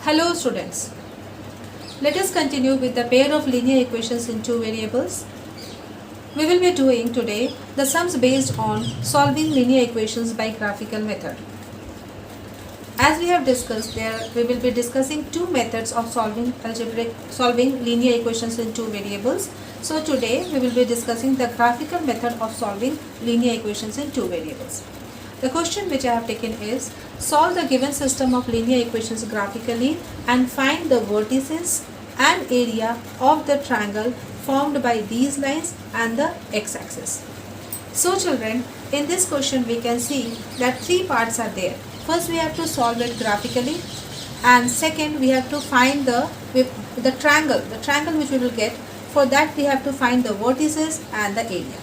Hello students, let us continue with the pair of linear equations in two variables. We will be doing today the sums based on solving linear equations by graphical method. As we have discussed, we will be discussing two methods of solving linear equations in two variables. So today we will be discussing the graphical method of solving linear equations in two variables. The question which I have taken is, solve the given system of linear equations graphically and find the vertices and area of the triangle formed by these lines and the x-axis. So children, in this question we can see that three parts are there. First we have to solve it graphically, and second we have to find the triangle which we will get. For that we have to find the vertices and the area.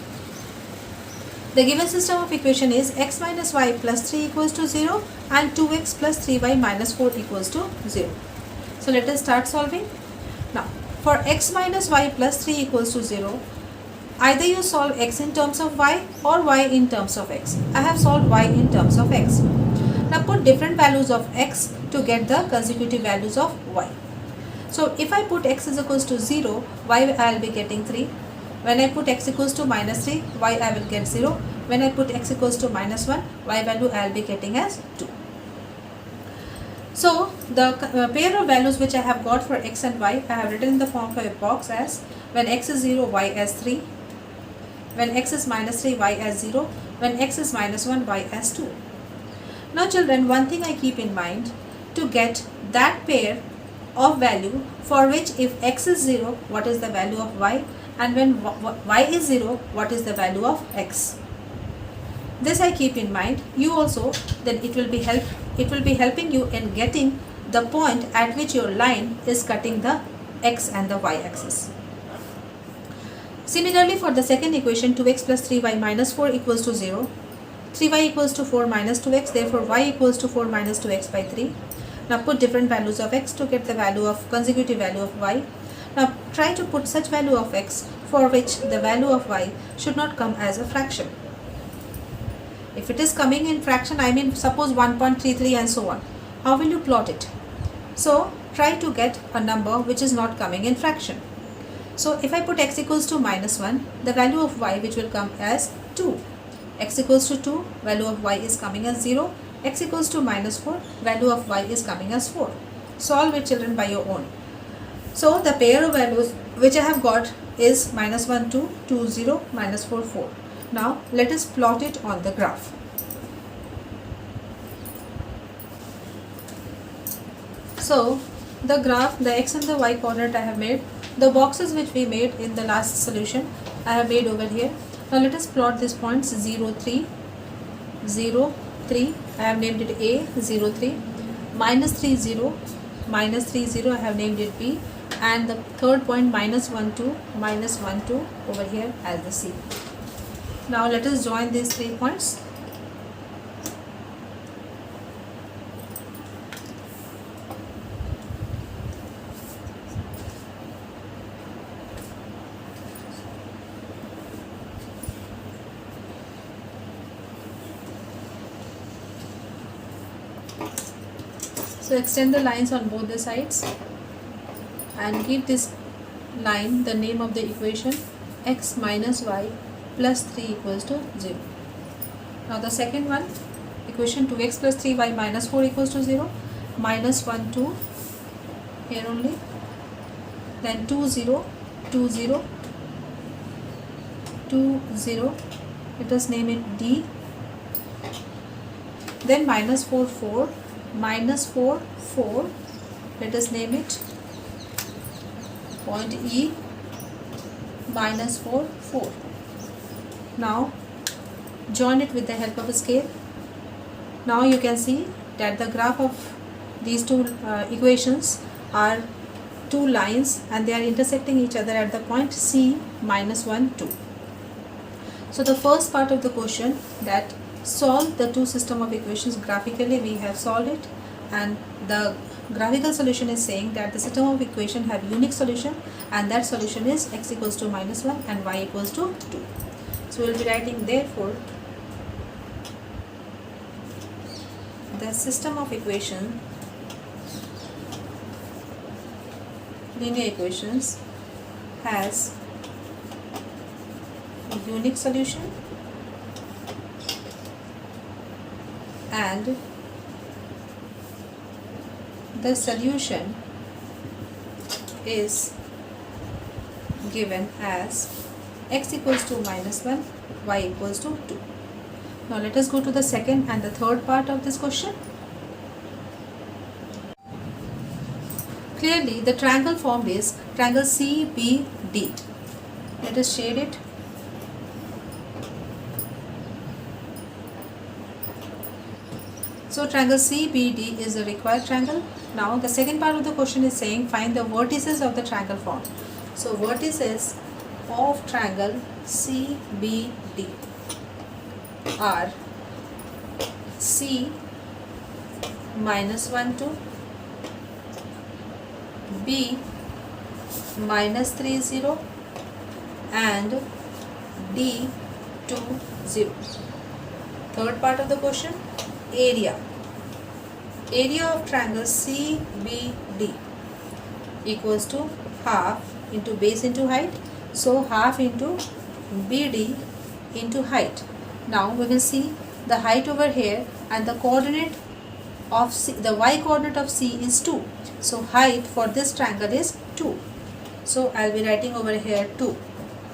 The given system of equation is x minus y plus 3 equals to 0 and 2x plus 3y minus 4 equals to 0. So let us start solving. Now for x minus y plus 3 equals to 0, either you solve x in terms of y or y in terms of x. I have solved y in terms of x. Now put different values of x to get the consecutive values of y. So if I put x is equals to 0, y I will be getting 3. When I put x equals to minus 3, y I will get 0. When I put x equals to minus 1, y value I will be getting as 2. So the pair of values which I have got for x and y, I have written in the form of a box as when x is 0, y as 3. When x is minus 3, y as 0. When x is minus 1, y as 2. Now children, one thing I keep in mind, to get that pair of value for which if x is 0, what is the value of y, and when y is 0, what is the value of x. This I keep in mind. You also, then it will be helping you in getting the point at which your line is cutting the x and the y axis. Similarly, for the second equation, 2x plus 3y minus 4 equals to 0. 3y equals to 4 minus 2x, therefore y equals to 4 minus 2x by 3. Now put different values of x to get the consecutive value of y. Now try to put such value of x for which the value of y should not come as a fraction. If it is coming in fraction, I mean suppose 1.33 and so on, how will you plot it? So try to get a number which is not coming in fraction. So if I put x equals to minus 1, the value of y which will come as 2. X equals to 2, value of y is coming as 0. X equals to minus 4, value of y is coming as 4. Solve it children by your own. So the pair of values which I have got is minus 1, 2, 2, 0, minus 4, 4. Now let us plot it on the graph. So the graph, the x and the y coordinate I have made. The boxes which we made in the last solution I have made over here. Now let us plot these points 0, 3, 0, 3. I have named it A, 0, 3. Minus 3, 0, minus 3, 0. I have named it B. And the third point minus 1, 2, minus 1, 2 over here as the C. Now let us join these 3 points. So extend the lines on both the sides and give this line the name of the equation, x minus y plus 3 equals to 0. Now the second one, equation 2x plus 3y minus 4 equals to 0, minus 1, 2 here only, then 2, 0, 2, 0, 2, 0, let us name it D, then minus 4, 4, minus 4, 4, let us name it point E, minus 4, 4. Now join it with the help of a scale. Now you can see that the graph of these two equations are two lines and they are intersecting each other at the point C minus 1, 2. So the first part of the question, that solve the two system of equations graphically, we have solved it, and the graphical solution is saying that the system of equation have unique solution, and that solution is x equals to minus 1 and y equals to 2. So we will be writing therefore the system of equation linear equations has a unique solution and the solution is given as x equals to -1, y equals to 2. Now let us go to the second and the third part of this question. Clearly the triangle formed is triangle CBD. Let us shade it. So triangle CBD is a required triangle. Now the second part of the question is saying find the vertices of the triangle formed. So vertices of triangle CBD are C -1 to B -3 0 and D 2 0. Third part of the question, area of triangle CBD equals to half into base into height. So half into BD into height. Now we will see the height over here and the coordinate of C, the y coordinate of C is 2. So height for this triangle is 2. So I will be writing over here 2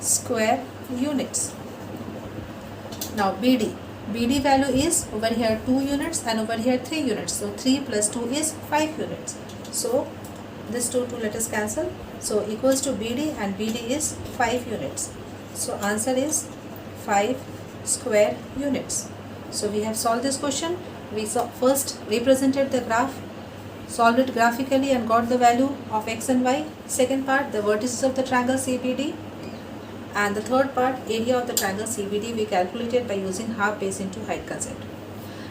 square units. Now BD value is over here 2 units and over here 3 units. So 3 plus 2 is 5 units. So this 2 let us cancel. So equals to BD and BD is 5 units. So answer is 5 square units. So we have solved this question. We first represented the graph, solved it graphically and got the value of x and y. Second part, the vertices of the triangle CBD. And the third part, area of the triangle CBD, we calculated by using half base into height concept.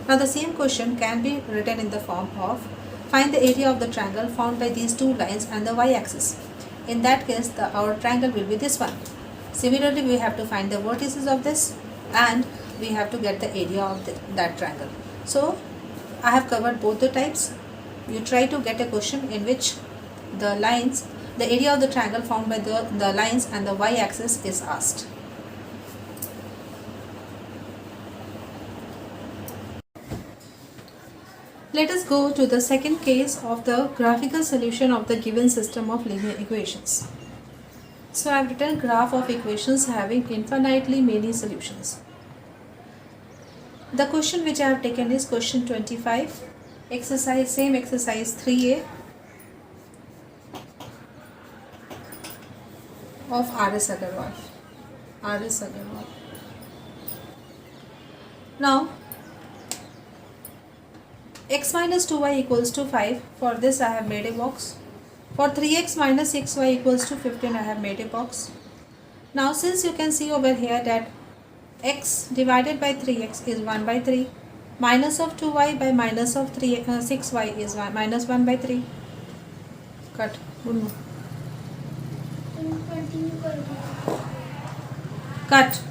Now the same question can be written in the form of find the area of the triangle formed by these two lines and the y-axis. In that case, our triangle will be this one. Similarly, we have to find the vertices of this and we have to get the area of that triangle. So I have covered both the types. You try to get a question in which the lines, the area of the triangle formed by the lines and the y-axis is asked. Let us go to the second case of the graphical solution of the given system of linear equations. So I have written graph of equations having infinitely many solutions. The question which I have taken is question 25, same exercise 3A of R.S. Agarwal. Now x minus 2y equals to 5. For this I have made a box. For 3x minus 6y equals to 15 I have made a box. Now since you can see over here that x divided by 3x is 1 by 3, minus of 2y by minus of 6y is minus 1 by 3. Cut. Cut.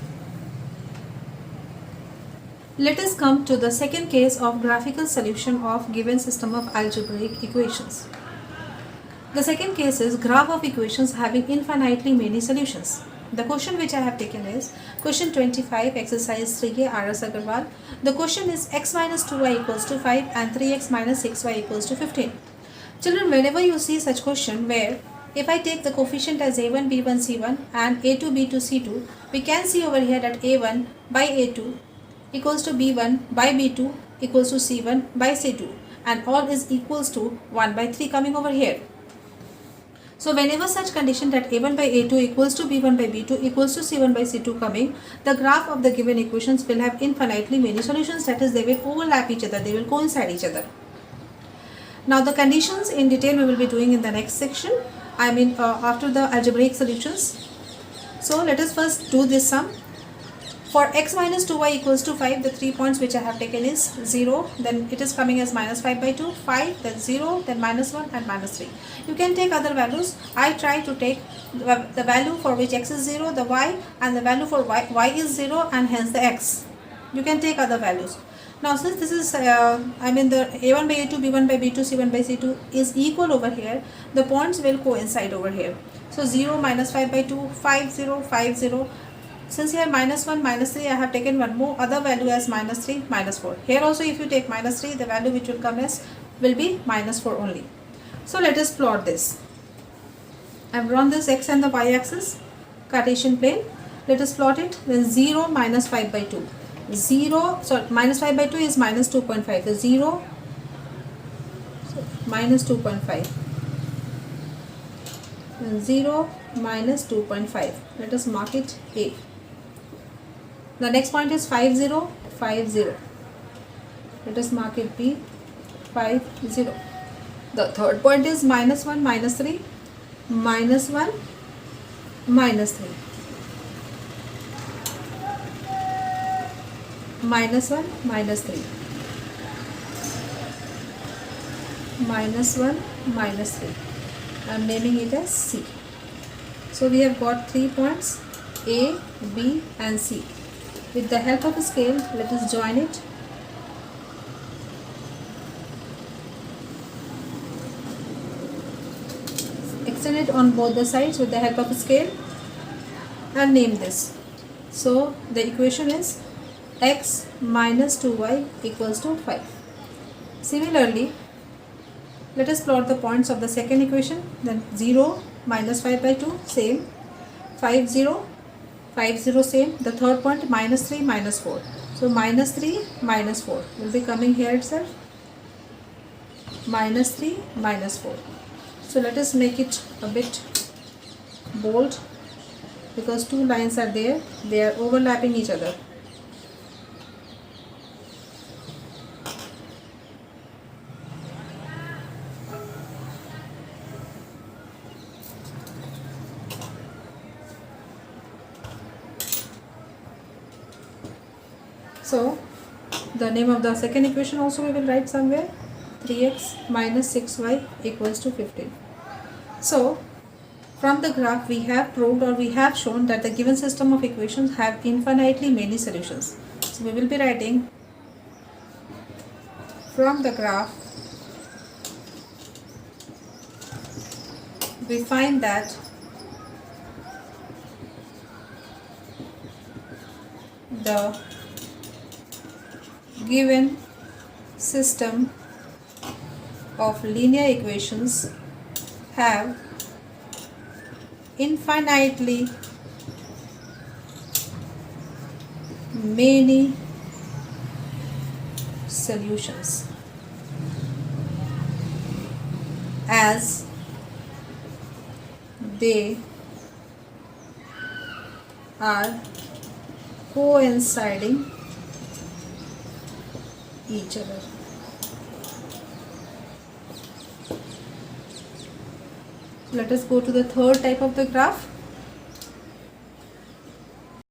Let us come to the second case of graphical solution of given system of algebraic equations. The second case is graph of equations having infinitely many solutions. The question which I have taken is question 25, exercise 3A, R.S. Agarwal. The question is x minus 2y equals to 5 and 3x minus 6y equals to 15. Children, whenever you see such question where if I take the coefficient as a1, b1, c1 and a2, b2, c2, we can see over here that a1 by a2 equals to b1 by b2 equals to c1 by c2 and all is equals to 1 by 3 coming over here. So whenever such condition that a1 by a2 equals to b1 by b2 equals to c1 by c2 coming, the graph of the given equations will have infinitely many solutions, that is they will overlap each other, they will coincide each other. Now the conditions in detail we will be doing in the next section, after the algebraic solutions. So let us first do this sum. For x minus 2y equals to 5, the 3 points which I have taken is 0, then it is coming as minus 5 by 2, 5, then 0, then minus 1 and minus 3. You can take other values. I try to take the value for which x is 0, the y, and the value for y is 0 and hence the x. You can take other values. Now since this is, the a1 by a2, b1 by b2, c1 by c2 is equal over here, the points will coincide over here. So 0, minus 5 by 2, 5, 0, 5, 0. Since here minus 1, minus 3, I have taken one more other value as minus 3, minus 4. Here also if you take minus 3, the value which will come as will be minus 4 only. So let us plot this. I have drawn this x and the y axis, Cartesian plane. Let us plot it. Then 0, minus 5 by 2. 0, so minus 5 by 2 is minus 2.5. The 0, so minus 2.5. 0, minus 2.5. Let us mark it A. The next point is 5, 0, 5, 0. Let us mark it B, 5, 0. The third point is minus 1, minus 3, minus 1, minus 3. Minus 1, minus 3. Minus 1, minus 3. I am naming it as C. So we have got 3 points A, B and C. With the help of a scale, let us join it. Extend it on both the sides with the help of a scale and name this. So the equation is x minus 2y equals to 5. Similarly, let us plot the points of the second equation. Then 0, minus 5 by 2, same. 5, 0, 5, 0, same. The third point, minus 3, minus 4. So minus 3, minus 4 will be coming here itself. Minus 3, minus 4. So let us make it a bit bold because two lines are there. They are overlapping each other. So the name of the second equation also we will write somewhere. 3x minus 6y equals to 15. So from the graph we have proved or we have shown that the given system of equations have infinitely many solutions. So we will be writing from the graph we find that the given system of linear equations have infinitely many solutions as they are coinciding each other. Let us go to the third type of the graph.